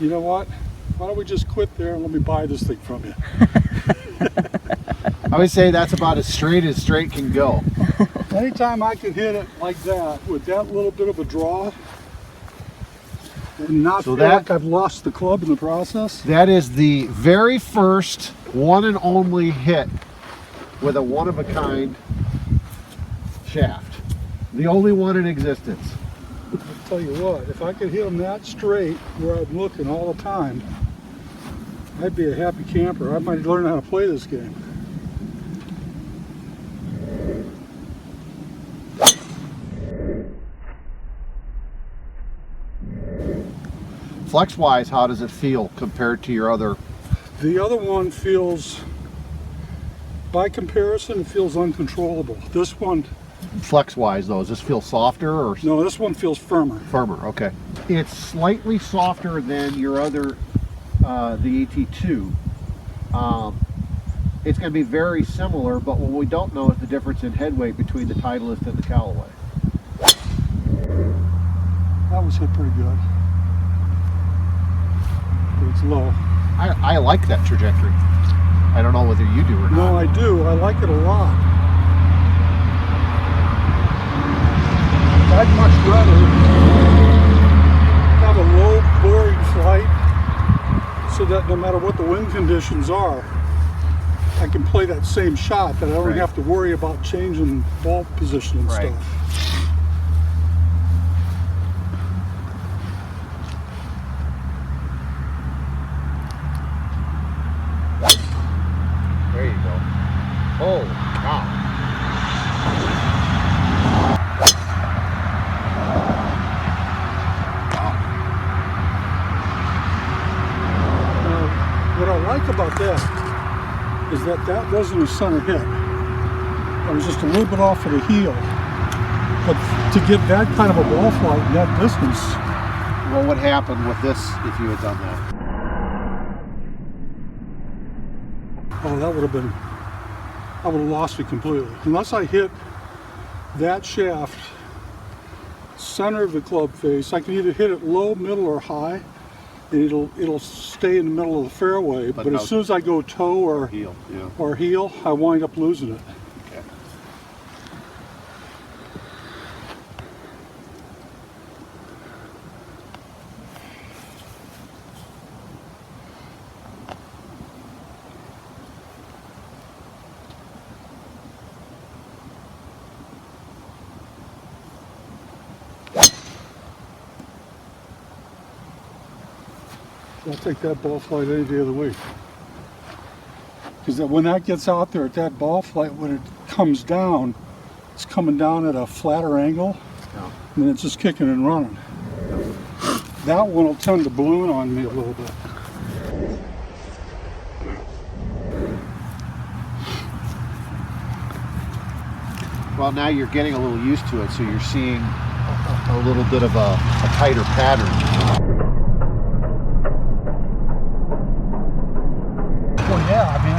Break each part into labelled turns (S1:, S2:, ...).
S1: You know what? Why don't we just quit there and let me buy this thing from you?
S2: I would say that's about as straight can go.
S1: Anytime I can hit it like that, with that little bit of a draw, and not feel like I've lost the club in the process.
S2: That is the very first one and only hit with a one-of-a-kind shaft. The only one in existence.
S1: I'll tell you what, if I could hit them that straight where I'm looking all the time, I'd be a happy camper. I might learn how to play this game.
S2: Flex-wise, how does it feel compared to your other?
S1: The other one feels, by comparison, it feels uncontrollable. This one...
S2: Flex-wise though, does this feel softer or?
S1: No, this one feels firmer.
S2: Firmer, okay. It's slightly softer than your other, the ET2. It's going to be very similar, but what we don't know is the difference in head weight between the Titleist and the Callaway.
S1: That was hit pretty good. But it's low.
S2: I like that trajectory. I don't know whether you do or not.
S1: No, I do. I like it a lot. I'd much rather have a low boring flight so that no matter what the wind conditions are, I can play that same shot, that I don't have to worry about changing ball position and stuff.
S2: There you go. Oh, wow.
S1: What I like about that is that that wasn't a center hit. I was just a little bit off of the heel. But to get that kind of a ball flight in that distance.
S2: What would happen with this if you had done that?
S1: Oh, that would have been, I would have lost it completely. Unless I hit that shaft center of the club face, I can either hit it low, middle, or high. And it'll stay in the middle of the fairway, but as soon as I go toe or heel, I wind up losing it.
S2: Okay.
S1: I'll take that ball flight any day of the week. Because when that gets out there at that ball flight, when it comes down, it's coming down at a flatter angle, and it's just kicking and running. That one will tend to balloon on me a little bit.
S2: Well, now you're getting a little used to it, so you're seeing a little bit of a tighter pattern.
S1: Yeah, I mean,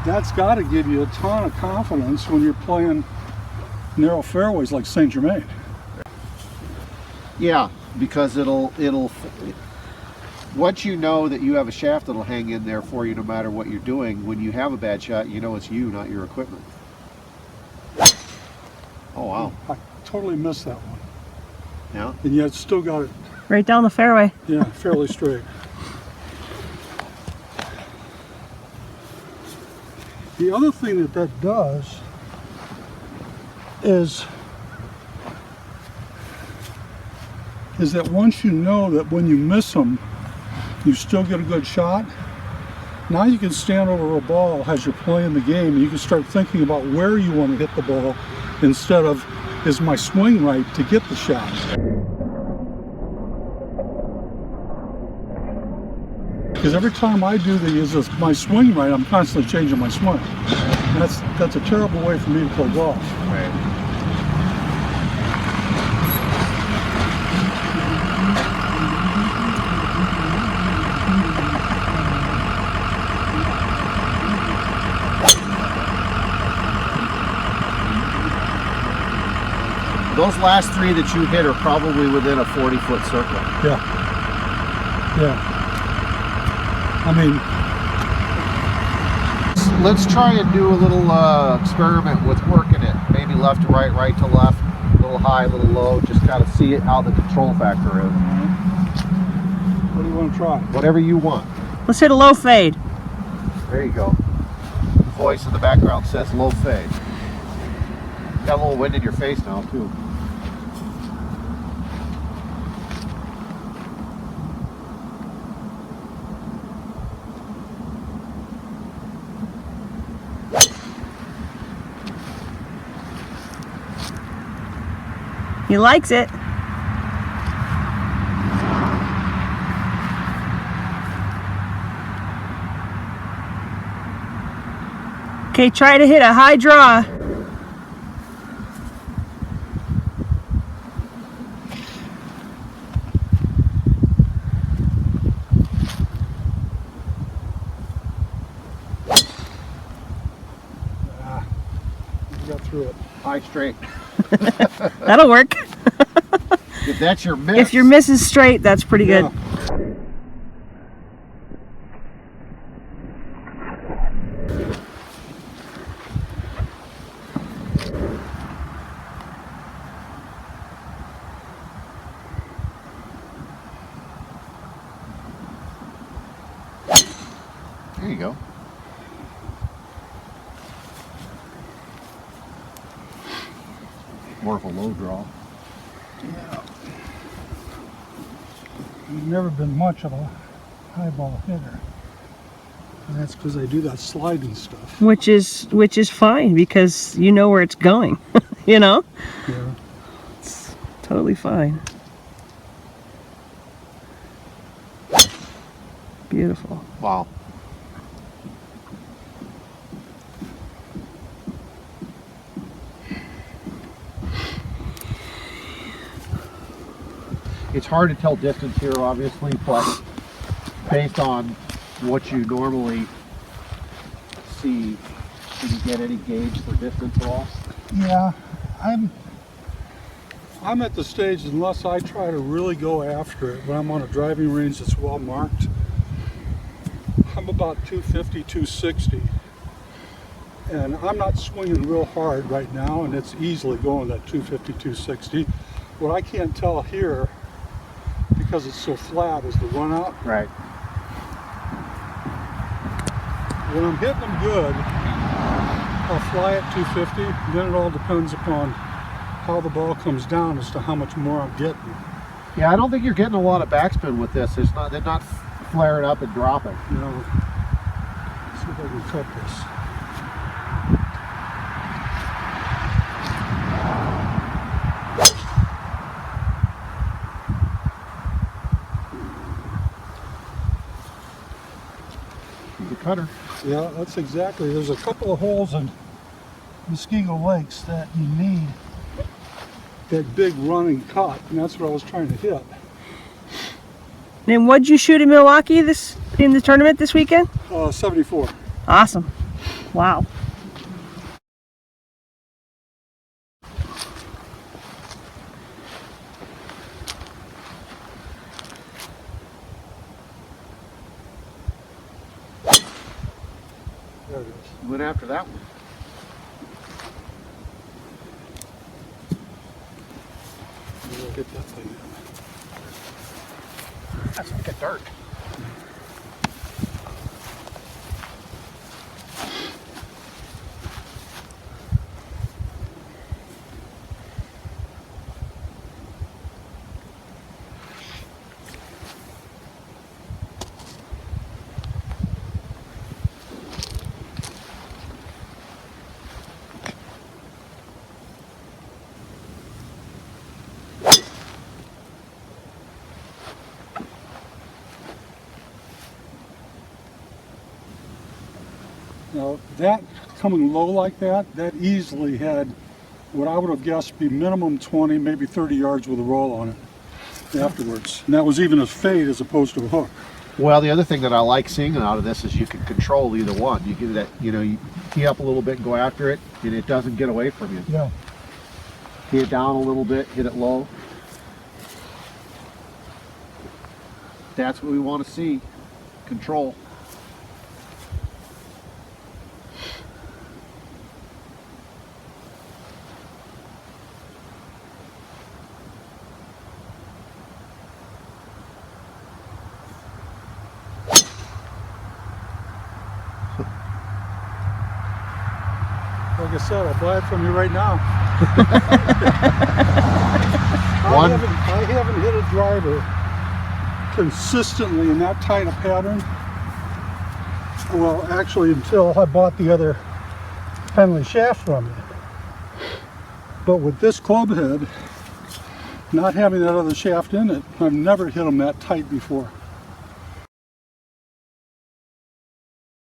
S1: that's got to give you a ton of confidence when you're playing narrow fairways like St. Germain.
S2: Yeah, because it'll once you know that you have a shaft that'll hang in there for you no matter what you're doing, when you have a bad shot, you know it's you, not your equipment. Oh, wow.
S1: I totally missed that one.
S2: Yeah?
S1: And yet still got it.
S3: Right down the fairway.
S1: Yeah, fairly straight. The other thing that does is that once you know that when you miss them, you still get a good shot, now you can stand over a ball as you're playing the game and you can start thinking about where you want to hit the ball instead of, is my swing right to get the shot? Because every time I do my swing right, I'm constantly changing my swing. And that's a terrible way for me to play golf.
S2: Right. Those last three that you hit are probably within a 40-foot circle.
S1: Yeah. Yeah. I mean,
S2: let's try and do a little experiment with working it. Maybe left to right, right to left, a little high, a little low. Just kind of see it, how the control factor is.
S1: what do you want to try?
S2: Whatever you want.
S3: Let's hit a low fade.
S2: There you go. The voice in the background says low fade. Got a little wind in your face now too.
S3: He likes it. Okay, try to hit a high draw.
S1: You got through it.
S2: High straight.
S3: That'll work.
S2: If that's your miss.
S3: If your miss is straight, that's pretty good.
S1: Yeah.
S2: There you go. More of a low draw.
S1: Yeah. I've never been much of a high ball hitter. And that's because I do that sliding stuff.
S3: Which is fine because you know where it's going. You know?
S1: Yeah.
S3: It's totally fine. Beautiful.
S2: Wow. It's hard to tell distance here, obviously, but based on what you normally see, can you get any gauge for distance at all?
S1: Yeah, I'm at the stage, unless I try to really go after it when I'm on a driving range that's well marked, I'm about 250, 260. And I'm not swinging real hard right now, and it's easily going that 250, 260. What I can't tell here, because it's so flat, is the run out.
S2: Right.
S1: When I'm hitting them good, I'll fly at 250. Then it all depends upon how the ball comes down as to how much more I'm getting.
S2: Yeah, I don't think you're getting a lot of backspin with this. They're not flaring up and dropping.
S1: You know, let's see if I can cut this.
S2: The cutter.
S1: Yeah, that's exactly. There's a couple of holes in Muskego Lakes that you need that big running cut, and that's what I was trying to hit.
S3: And what'd you shoot in Milwaukee in the tournament this weekend?
S1: 74.
S3: Awesome. Wow.
S1: There it is.
S2: Went after that one.
S1: We'll get that thing in.
S2: That's like a dart.
S1: Now, that coming low like that easily had what I would have guessed be minimum 20, maybe 30 yards with a roll on it afterwards. And that was even a fade as opposed to a hook.
S2: Well, the other thing that I like seeing out of this is you can control either one. You get that, you tee up a little bit and go after it, and it doesn't get away from you.
S1: Yeah.
S2: Tee it down a little bit, hit it low. That's what we want to see. Control.
S1: Like I said, I'll buy it from you right now.
S2: One.
S1: I haven't hit a driver consistently in that tight a pattern. Well, actually, until I bought the other Penley shaft from you. But with this club head, not having that other shaft in it, I've never hit them that tight before.